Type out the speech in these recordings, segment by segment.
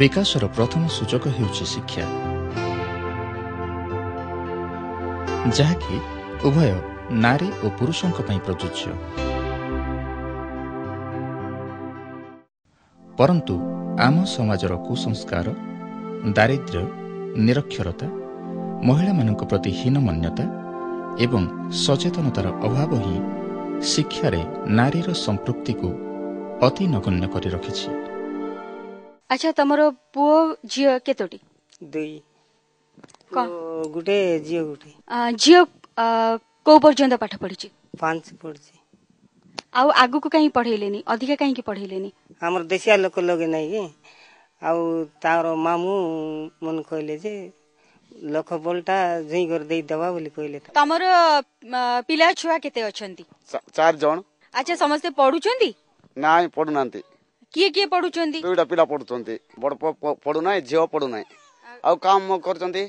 विकासर प्रथम सूचक हेउछि शिक्षा, जहाँकि उभय नारी और पुरुषों पई प्रযোज्य। परंतु आम समाजर कुसंस्कार, दारिद्र्य, निरक्षरता, महिला मानक प्रति हीनमान्यता एवं सचेतनतार अभाव ही शिक्षारे नारीर संपृक्ति को अति नगण्य करि रखिछि। अच्छा, तमरो पुओ झियो केतोटी? दुई गुटे झियो गुटे। झियो को पर्यंत पाठ पढिछि? 5 पढिछि। आउ आगु को कहीं पढेलेनी? अधिका कहीं के पढेलेनी? हमर देशिया लोक लगे नै के आउ तारो मामू मन कहले जे लख बोलटा जई कर देई दवा बोली कहले। तमरो पिला छुआ केते अछंती? 4 जण। अच्छा, समस्त पढुछंती? नाइ पढु नांती। किए किए पढुछंती? दुईटा पिला पढुछंती। बड़ पढु नाइ, झियो पढु नाइ। आउ काम करछंती।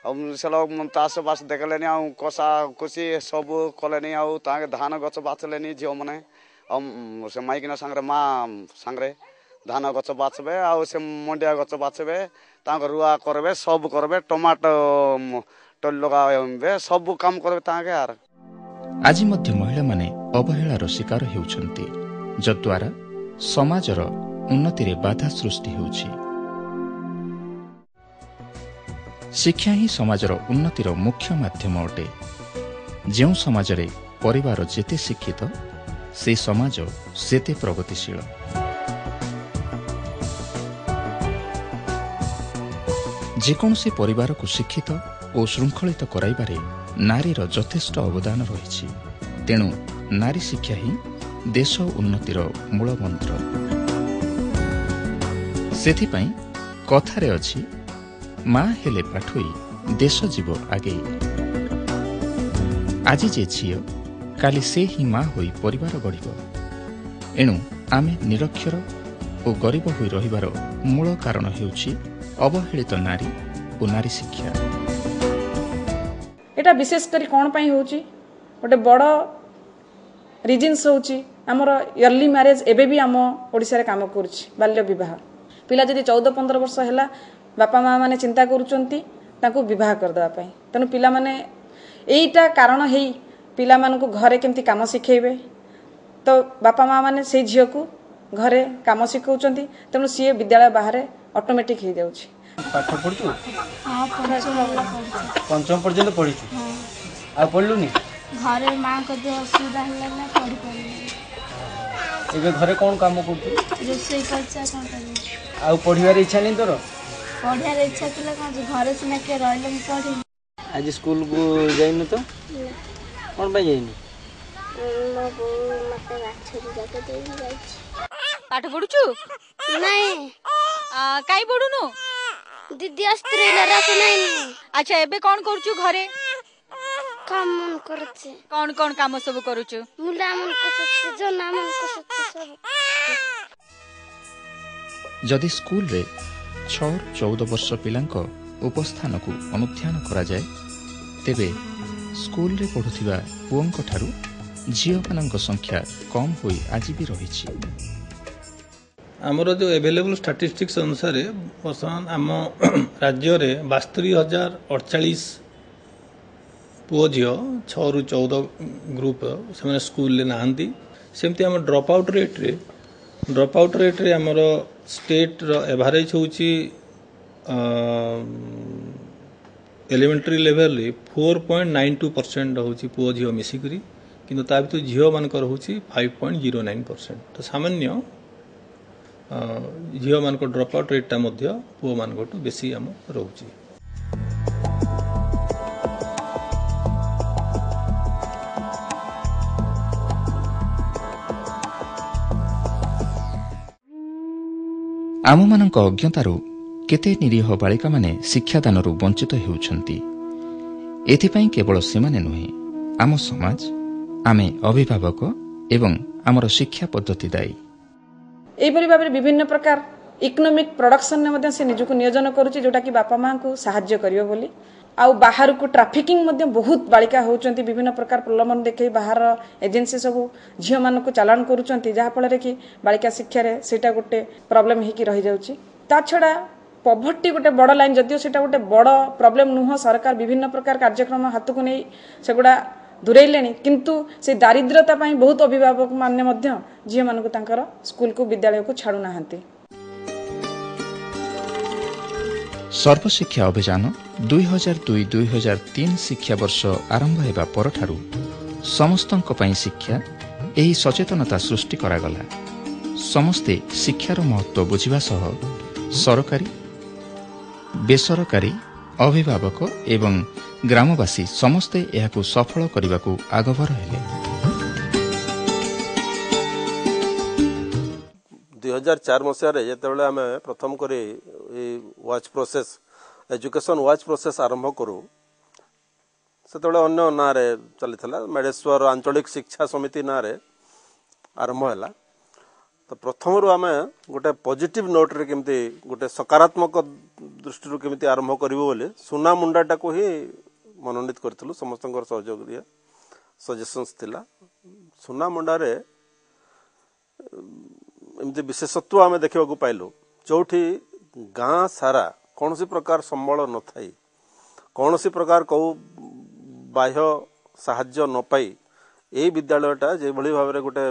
आउ सेलो तास बास देखलेनी, आउ कोसा कोसी सब कलेनी, आउ ताके धान गछ बाचलेनी झियो मने। हम से माइकिना संगरे मा संगरे धान गछ बाचबे, आउ से मंडिया गछ बाचबे, ताके रुआ करबे, सब करबे, टमाटो टल लगाबे, सब काम करबे ताके। यार आज मध्य महिला माने अवहेलार शिकार हेउछंती, जद्वारा समाजर उन्नति रे बाधा सृष्टि हेउछि। शिक्षा ही समाजर उन्नतिर मुख्य माध्यम अटे। जो समाज रे परिवार जेते शिक्षित, से समाज सेते प्रगतिशील। जेकोसी परिवार को शिक्षित और श्रृंखलित कराइबारे नारीर यथेष्ट अवदान रही। तेणु नारी शिक्षा ही देश उन्नतिर मूल मंत्र। सेथिपाई कथारे अछि, माँ हेले पाठोई देश जीव आगे। आज जे झियो काली से ही माँ होई परिवार गढ़िब। एणु आमे निरक्षर और गरीब होई रहिबार मूल कारण हेउछि अवहेलित नारी और नारी शिक्षा। एटा विशेष करी कोन पई होउछि? गोटे बड़ रिजन्स होउछि हमर अर्ली मैरेज। एबे भी हम ओडिसा रे काम करूछि बाल्य विवाह। पिला जदि 14-15 वर्ष हैला, बापा माँ माने चिंता करूचंती ताको विवाह कर देबा पई। तनु पिला माने एईटा कारण हेई पिला मान को घरे केमती काम सिखेबे, तो बापा माँ माने से झियो को घरे काम सिखौचंती। तनु सी विद्यालय बाहर ऑटोमेटिक हो जाउछि। पाठ पढछु? हां, पंचम पर्यंत पढिछु। आ पढलुनी? घरे मां को जो असुविधा होला ना पढि पढि। एबे घरे कोन काम करछु? रोसई करछा कोन करी। आ पढिबार इच्छा नै तोर? पढियार इच्छा तले कोन घरे सिना के रहले म पढि। आज स्कूल को जाइनु तो? कोन बाय जाइनु? बाबू मते बाछरी जाके देई जाइछि। पाठ पढुछु? नहीं। काई पढुनु? दीदी अस्त्री लरास नहीं। अच्छा, एबे कोन करछु घरे? काम मन करछे। कोन कोन काम सब करूछु? मुला मन को सच्चे, जो नाम मन को सच्चे सब। जदि स्कूल रे 6-14 वर्ष पिलांक उपस्थान को अनुध्यान करा जाए, तेबे स्कूल रे पढुथिबा पुओंक ठारू झियो मानक संख्या कम होई आज भी रहिछि। आमर जो एवेलेबल स्टैटिस्टिक्स अनुसार वर्तमान आम राज्य में 72,048 पुओ झील 6-14 ग्रुप से स्कूल नहांती। सेमती आम ड्रप आउट रेट रे आमर स्टेट रो एवरेज होची एलिमेंटरी लेवल 4.92% होची पुओ झील मिसिकरी, किंतु ता भीतर झील मानकर होची 5.09%। तो सामान्य झील मान ड्रप आउट रेटा पुओ मान बेसी आम रोचे। आम मानक अज्ञतारू केते निरीह बालिका माने शिक्षादानरू वंचित हेउछंती। एथिपाई केवल सेमाने नुहे, आम समाज, आमे अभिभावक एवं आमर शिक्षा पद्धति दायी। एपरी भाव में विभिन्न प्रकार इकोनोमिक प्रोडक्शन से निजक नियोजन करुच्ची, जोटा कि बापा माँ को साहाय्य करियो बोली। आउ बाहर को ट्राफिकिंग बहुत बालिका होचंती, विभिन्न प्रकार प्रलोभन देखे बाहर एजेंसी सब झील मान को चालान करुचंती, जहाँ फल कि बालिका शिक्षा रे सेटा गोटे प्रॉब्लम होकी रही जाउची। ता छड़ा पॉवर्टी गोटे बड़ लाइन जदियो सेटा गोटे बड़ प्रॉब्लम नुह सरकार विभिन्न प्रकार कार्यक्रम हाथ को नहीं सेगुड़ा दूरेलेनी किंतु से दारिद्रता पाई बहुत अभिभावक माने मध्य झील मानक तांकर स्कूल को विद्यालय को छाड़ू नाहांती। सर्वशिक्षा अभियान 2002-2003 शिक्षा वर्ष आरंभ हेबा परठारु समस्तंक पई शिक्षा एही सचेतनता सृष्टि करागला। समस्ते शिक्षार महत्व बुझिबा सह सरकारी बेसरकारी अभिभावक एवं ग्रामवासी समस्ते एहाकु सफल करने आगभर हेले। 2004 मसीह जिते आम प्रथम करी watch process education watch process आरंभ करूँ से अन्य ना चली मेडेश्वर आंचलिक शिक्षा समिति ना आरंभ है। तो प्रथम रू आम गोटे पॉजिटिव नोट रे केमती गोटे सकारात्मक दृष्टि केमती आरंभ करिवो बोले सुना मुंडाटा को ही मनोनीत करथिलु। समस्त सहयोग दिए सजेशंस थिला। सुना मुंडा रे एमती विशेषत्व आम देखा पाइलु जोठी गाँ सारा कौन सी प्रकार संबल न थाई कौन सी प्रकार कौ बाह्य साहाय्य न पाई यही विद्यालयटा जो भाव में गोटे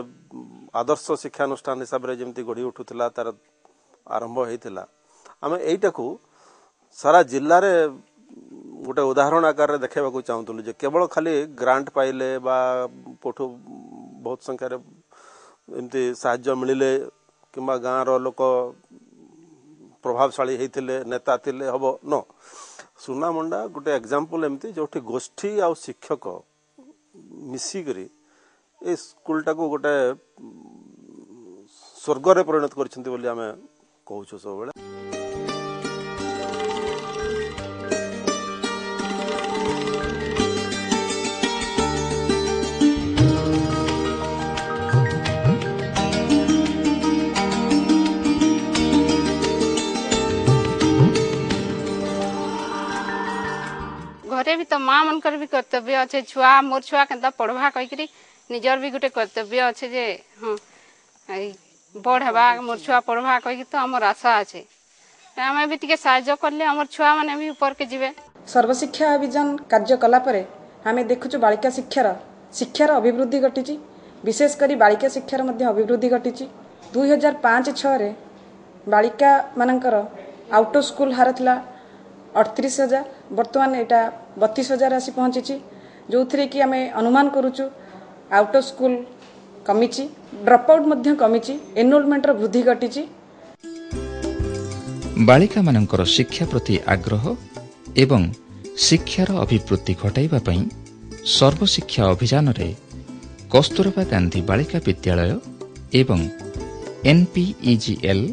आदर्श शिक्षानुष्ठान हिसाब से जमी गढ़ी उठुला तार आरंभ होता आम यहीटा को सारा जिले में गोटे उदाहरण आकार देखा चाहूलु जे केवल खाली ग्रांट पाइले बा पोठू बहुत संख्यार एमती साहाय्य मिले कि गाँव लोक प्रभावशाली होते नेता थिले हम न सुना मुंडा गोटे एग्जाम्पल एमती जो गोष्ठी आ शिक्षक मिसिकरी ए स्कूलटा को गोटे स्वर्ग रे परिणत करछन्ती बोली आमे कहूछु सब बेले। घरे भी तो माँ मनकर भी कर्तव्य अच्छे छुआ मोर छुआ के पढ़वा कहीकि निजर भी गोटे कर्तव्य अच्छे जे हाँ बड़ हवा मोर छुआ पढ़वा कहीकि तो आमर आशा अच्छे आम भी टिके साहाय्य करले आमर छुआ माने भी ऊपर के जीवे। सर्वशिक्षा अभियान कार्य कला परे आमे देखुछु बालिका शिक्षार अभिवृद्धि घटिछि विशेषकर बालिका शिक्षार मध्य अभिवृद्धि घटिछि। 2005-06 रे बालिका मानकर आउट ऑफ स्कूल हार थिला 38,000 बर्तमान एटा 32,000 आसी पहुंची जो थी कि आम अनुमान करुचु आउट ऑफ स्कूल कमिची ड्रॉप आउट मध्य कमिची एनरोलमेंट रो वृद्धि घटिची। बालिका मानकर शिक्षा प्रति आग्रह एवं शिक्षार अभिवृद्धि घटाइबा पई सर्वशिक्षा अभियान रे कस्तूरबा गांधी बालिका विद्यालय एवं NPEGL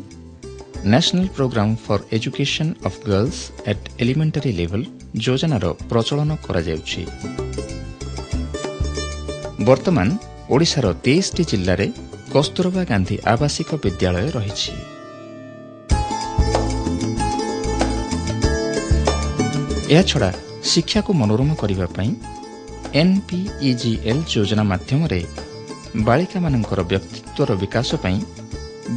national programme for education of girls at elementary level योजनार प्रचलन करा जाउछि। वर्तमान ओडिशार 23टी जिल्ला रे कस्तूरबा गांधी आवासिक विद्यालय रहिछि। या छड़ा शिक्षा को मनोरम करिबा पई NPEGL योजना माध्यम रे बालिका मानकर व्यक्तित्वर विकास पई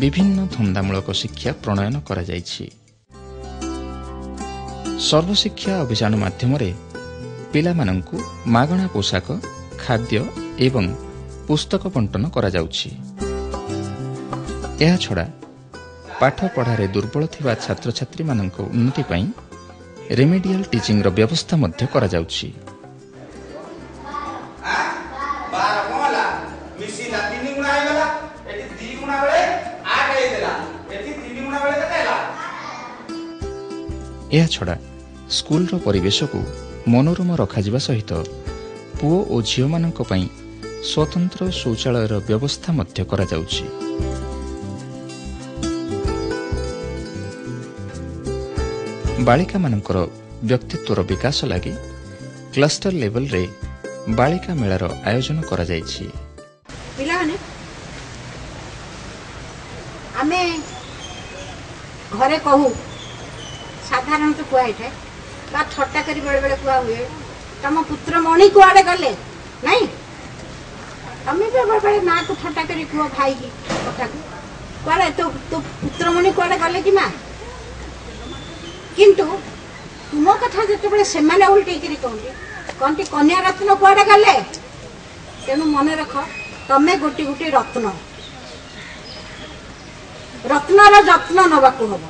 विभिन्न धंदामूलक शिक्षा प्रणयन करा जाइछि। सर्वशिक्षा अभियान माध्यम रे पिला माननकु मागणा पोशाक खाद्य एवं पुस्तक बंटन करा जाउछि। एहा छड़ा पाठ पढ़ारे दुर्बल थिबा छात्र छात्री माननकु उन्नति पई रेमेडियल टीचिंग रो व्यवस्था मध्य करा जाउछि। एहा छड़ा स्कूल रो परिवेश को मनोरम रखा सहित पुओ और झील मानक पई स्वतंत्र शौचालय रो व्यवस्था मध्य करा जाउछि। बालिका मानकर व्यक्तित्वर विकास लगी क्लस्टर लेवल रे बालिका मेलार आयोजन करा जाइछि। पिलाने आमे घरे कहू साधारण तो कुआ है बा ठट्टा करी बेले बेले कुआ हुए तम पुत्र मणि कुआडे गले नहीं तमे भी बेले बेले ना को ठट्टा करी कुआ भाई की कथा को कुआडे तो पुत्र मणि कुआडे गले कि मां किंतु तुम कथा जिते से उल्टेकरी कहती कन्या रत्न कुआडे गले तेणु मन रख तमें गोटी गोटी रत्न रत्नर जत्न नवाक हम।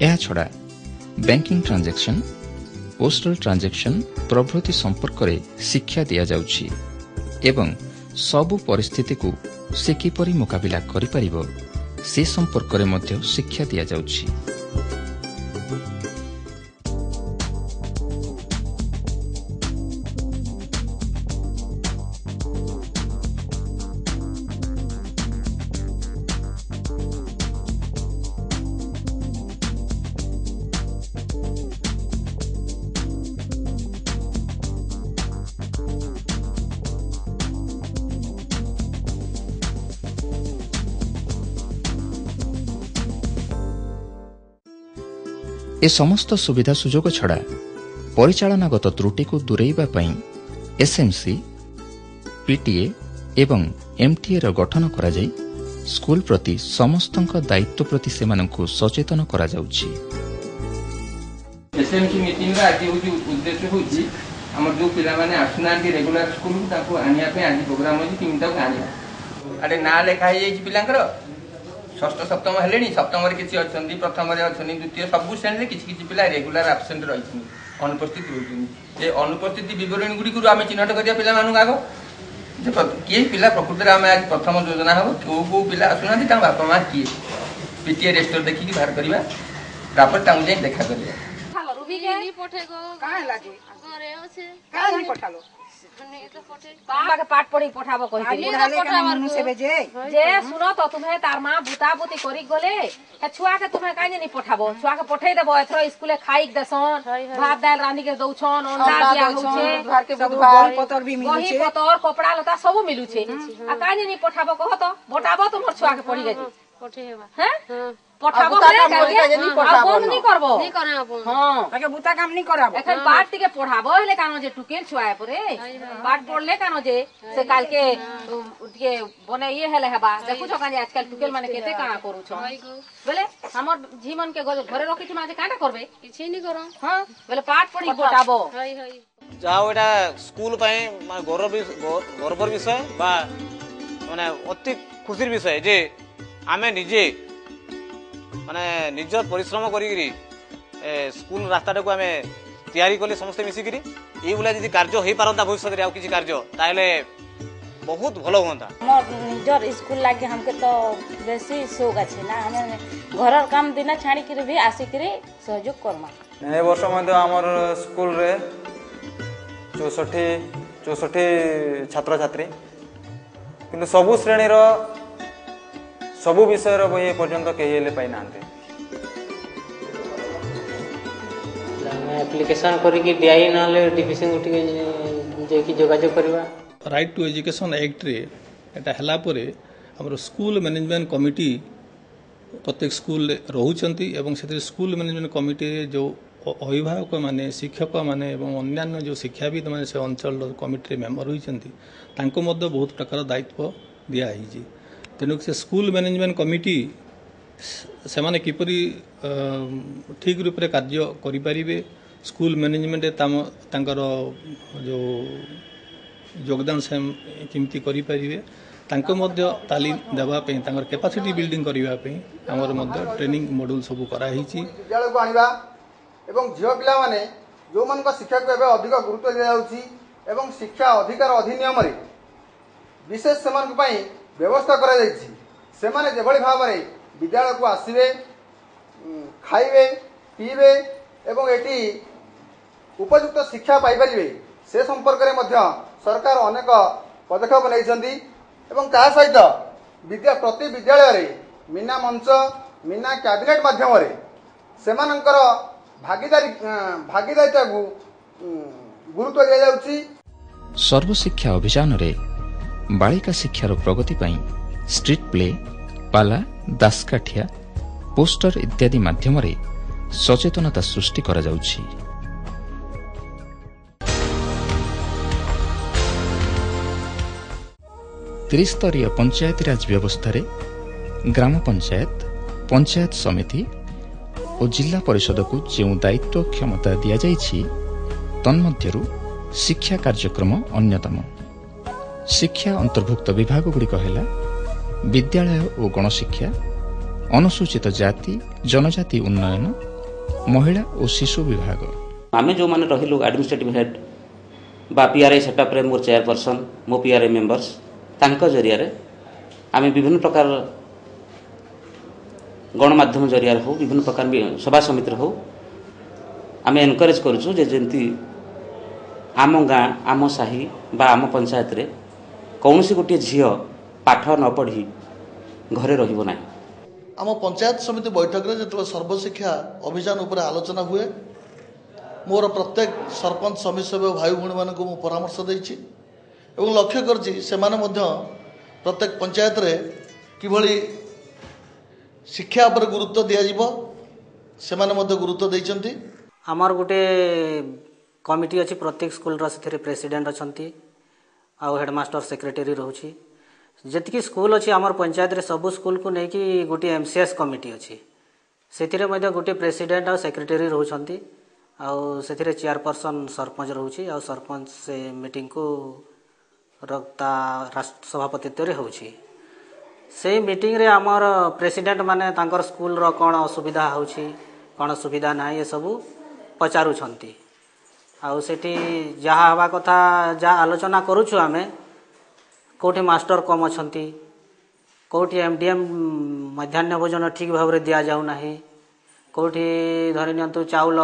ଏହା ଛଡ଼ା ବ୍ୟାଙ୍କିଂ ଟ୍ରାଞ୍ଜାକ୍ସନ୍, ପୋଷ୍ଟାଲ ଟ୍ରାଞ୍ଜାକ୍ସନ୍ ପ୍ରଭୃତି ସମ୍ପର୍କରେ ଶିକ୍ଷା ଦିଆଯାଉଛି ଏବଂ ସବୁ ପରିସ୍ଥିତିକୁ ସେ କିପରି ମୁକାବିଲା କରିପାରିବ ସେ ସମ୍ପର୍କରେ ମଧ୍ୟ ଶିକ୍ଷା ଦିଆଯାଉଛି। ए समस्त सुविधा सुजोग छड़ा परिचालनागत त्रुटि को दूरेइबा पई एसएमसी, पीटीए एवं एमटीए रो गठन करा जाई स्कूल प्रति समस्तक दायित्व प्रति सेमानकु सचेतन करा जाउछि। एसएमसी मीटिंग रा आज उद्देश्य होछि हमर जो पिला माने आसुनांती रेगुलर स्कूल ताको आनिया पे आज प्रोग्राम होछि किमिता को आनिया अरे ना लेखा हे जाई पिलांकर षष्ठ सप्तम हेलेनी सप्तम किसी अच्छी प्रथम द्वितीय सबू श्रेणी किसी पिला रेगुलर आबसेंट रही अनुपस्थित होती अनुपस्थित बरण गुड़ी आम चिन्हट करा पिला आग किए पिला प्रकृति में आज प्रथम योजना हम कौ पिला आसुना बापा माँ किए पीटीए रेजिस्टर देखिए बाहर करवा देखा पाठ पढ़ी पठाबो जे सुनो तो तुम्हें तार माँ बुता बुती करी गले छुआ के तुम्हें कहीं नहीं पठाबो छुआ के पठे देबो एथरो स्कूले खाई देसन भात दाल रांधी के दउछन अंडा दिया होछे घर के बही पतर भी मिलु छे बही पतर कपड़ा लता सब मिलु छे आ कहीं नहीं पठाबो कह तो बताबो तुमर छुआ के पढ़ी गई पठे हेबा हैं पठाबो के नहीं पठाबो नहीं करबो नहीं करे अपन हां आके बुता काम नहीं कराबो एखन पाठ टिके पढ़ाबो हेले कानो जे टुकेल छुआए परे पाठ पढ़ले कानो जे से काल के टिके बने ये हेले हेबा देखु छ कानी आजकल टुकेल माने केते काना करू छ बोले हमर जीवन के घरे रखि छी माजे काटा करबे किछि नहीं करो हां बोले पाठ पढ़ी पठाबो हई हई जाओ एटा स्कूल पई गर्वर विषय बा माने अति खुशीर विषय जे आमे निजे माने निजर परिश्रम करी स्कूल रास्ता को आम तैयारी कले समस्ते मिसिकी ये जब कार्य हो पारता भविष्य किसी कार्य ताले बहुत भल हाँ निजर स्कूल लगे हमके तो बेसी शौक अच्छे ना हमें घर काम दिन छाड़ी भी आसिक सहयोग करमा ए वर्ष आमर स्कूल रे 64 छात्र छात्री किंतु सबु श्रेणी सबु विषय बही पर्यंत कहीं पाई ना एप्लिकेशन करके दियाई ना डिविजन उठी जोगाजोग करवा राइट टू एजुकेशन एक्ट रे एटा हला परे हमर स्कूल मैनेजमेंट कमिटी प्रत्येक स्कूल रहउचंती एवं से स्कूल मैनेजमेंट कमिटी जो अभिभावक माने शिक्षक माने एवं अन्यान्य जो शिक्षाविद माने से अंचल कमिटी मेंबर होइचंती तांको मध्य बहुत प्रकार दायित्व दिया हिजी तेणु से स्कूल मैनेजमेंट कमिटी से माने किपरि ठीक रूप से कार्य करिपारिबे स्कूल मैनेजमेंट तांकर जो योगदान से केमती करिपारिबे तांको मध्य तालीम देबा पे तांकर कैपेसिटी बिल्डिंग करिबा पे हमर मध्य ट्रेनिंग मॉड्यूल सब करा हिची विद्यालय को आनिबा एवं झियो पिला माने जो मन को शिक्षा को एबे अधिक गुरुत्व दिया जाउची एवं शिक्षा अधिकार अधिनियम रे विशेष समान पई व्यवस्था करा जाइछि सेमाने जेभଳି भाबरे विद्यालय को आसीबे खाइबे पीबे एवं एटी उपयुक्त शिक्षा पाई परिबे से संपर्क रे मध्य सरकार अनेक पदक्षेप नै छथि एवं ता सहित प्रति विद्यालय रे मीना मंच मीना कैबिनेट माध्यम सेमानंकर भागीदारिता को गुरुत्व दिया जाउची। सर्वशिक्षा अभियान रे बालिका शिक्षार प्रगति पाई स्ट्रीट प्ले, पाला, दासकाठिया, पोस्टर इत्यादि माध्यम रे सचेतनता सृष्टि करा जाउची। त्रिस्तरीय पंचायती राज व्यवस्था रे ग्राम पंचायत, पंचायत समिति और जिला परिषद को जो दायित्व क्षमता दि जाइछि तन्मध्यरु शिक्षा कार्यक्रम अन्यतम। शिक्षा अंतर्भुक्त विभाग गुड़िक है विद्यालय और गणशिक्षा, अनुसूचित जाति जनजाति उन्नयन, महिला और शिशु विभाग। आमे जो माने रहिलु एडमिनिस्ट्रेटिव हेड बा पीआरआई सेटअप रे मोर चेयरपर्सन मो पीआरआई मेंबर्स तांका जरिया रे आमे विभिन्न प्रकार गणमाध्यम जरिया हो, विभिन्न प्रकार सभा समिति हो आमे एनकरेज करूछु जे जेंती आम गाँ आम साही बा आम पंचायत रे कौनसी गोटे झील पाठ न पढ़ी घरे रहिबो नाही। आम पंचायत समिति बैठक रे जतले सर्वशिक्षा अभियान उपर आलोचना हुए मोर प्रत्येक सरपंच समिति सभ्य भाई भूणी मान को परामर्श देछि एवं लक्ष्य करछि सेमाने मध्य प्रत्येक पंचायत रे किभली शिक्षा पर गुरुत्व दिया जिवो सेमाने मध्य गुरुत्व दैछंती। आमार गोटे कमिटी अच्छी प्रत्येक स्कूल से प्रेसिडेंट अच्छा आउ हेडमास्टर सेक्रेटरी रोची जी स्कूल अच्छी आम पंचायत रे सबू स्कूल को लेकिन गोटे एमसीएस कमिटी अच्छी से गोटे प्रेसिडेंट आ सेक्रेटरी रोचंती आउ से चेयरपर्सन सरपंच रोची आ सरपंच से मीटिंग को रक्ता राष्ट्र सभापतित्व होची। से मीटिंग रे आमर प्रेसिडेंट माने तांकर स्कूल रो कौन असुविधा होची कौन सुविधा ना ये सबू पचारुछंती आउ सेठी जहाँ हवा कथा जहाँ आलोचना करूछु आमे कोठी मास्टर कम अछंती कोठी एमडीएम मध्याह्न भोजन ठीक भाव में दि जाऊ नाही कोठी धरि नियंतु चाउल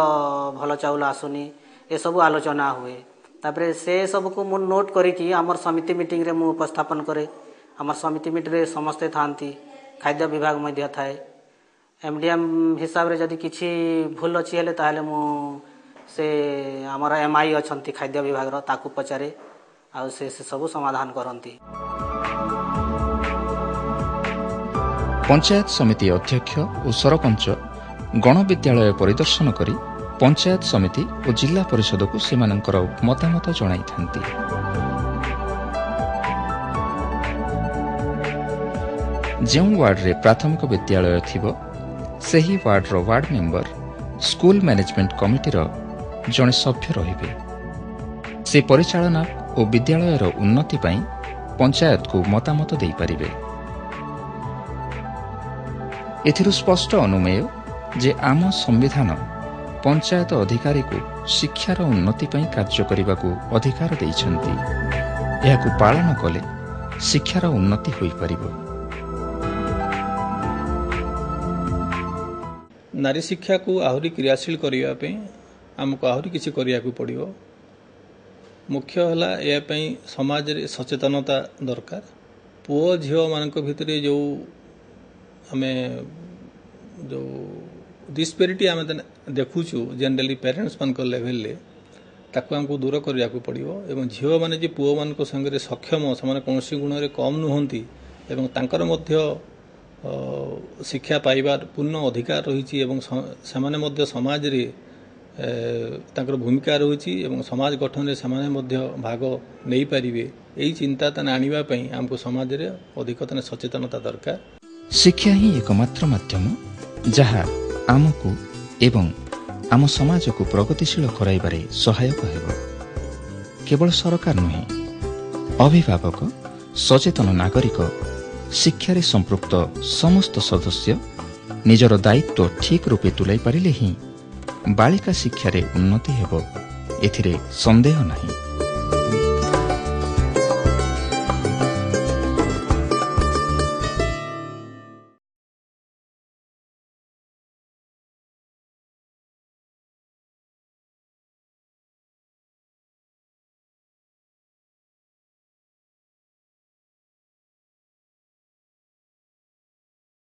भल चाउल आसुनी ए सब आलोचना हुए। तापरे से सब को मु नोट करिकी हमर समिति मीटिंग रे मु उपस्थापन करे। हमर समिति मीटिंग रे समस्ते थांती, खाद्य विभाग मध्य थाए, एमडीएम हिसाब रे जदि किछि भूल अछि हेले ताले मु से आमर एमआई अछंती खाद्य विभाग रो ताकू पचारे आ से सब समाधान करंती। पंचायत समिति अध्यक्ष और सरपंच गण विद्यालय परिदर्शन करी पंचायत समिति और जिला परिषद को सेमानंकर मतामत जणाई थांती। जो वार्ड रे प्राथमिक विद्यालय थिबो सेही वार्ड रो ward member school management committee रो जने सभ्य रहिबे। से परिचालना और विद्यालय रो उन्नति पई पंचायत को मतामत देई परिबे। एथिरु स्पष्ट अनुमेय जे आम संविधान पंचायत अधिकारी को शिक्षार उन्नति पई कार्य करने को अधिकार देइछंती। एहाकु पालन कले शिक्षार उन्नति होई परिबो। नारी शिक्षा को आहरी क्रियाशील करिया पे आमको आहरी किसी करिया को पड़िबो। मुख्य हला ए पई समाज रे सचेतनता दरकार। पुओ झियो मानक भितरे जो हमें जो डिस्पेरिटी आम देखुचु जनरली पेरेंट्स मान लेवल ले ताकू हमको दूर करिया को पड़िबो। एवं झियो माने जे पुओ मान को संगे सक्षम से कौन गुण रे कम नुहंती एवं तांकर मध्य शिक्षा पाइबार पूर्ण अधिकार रही एवं सेमाने मध्य समाज रे तांकर भूमिका रही एवं समाज गठन रे सेमाने मध्य भाग नहीं पारिबे। एई चिंता तने आनिबा पई हमको समाज रे अधिक तने सचेतनता दरकार। शिक्षा ही एकमात्र माध्यम जहा आमको एवं आम समाज को प्रगतिशील कराइबारे सहायक हेबो। केवल सरकार नुहे, अभिभावक, सचेतन नागरिक, शिक्षा रे संपृक्त समस्त सदस्य निजर दायित्व ठीक रूपे तुलाई पारिले ही बालिका शिक्षा रे उन्नति हेबो, एथिरे संदेह नहीं।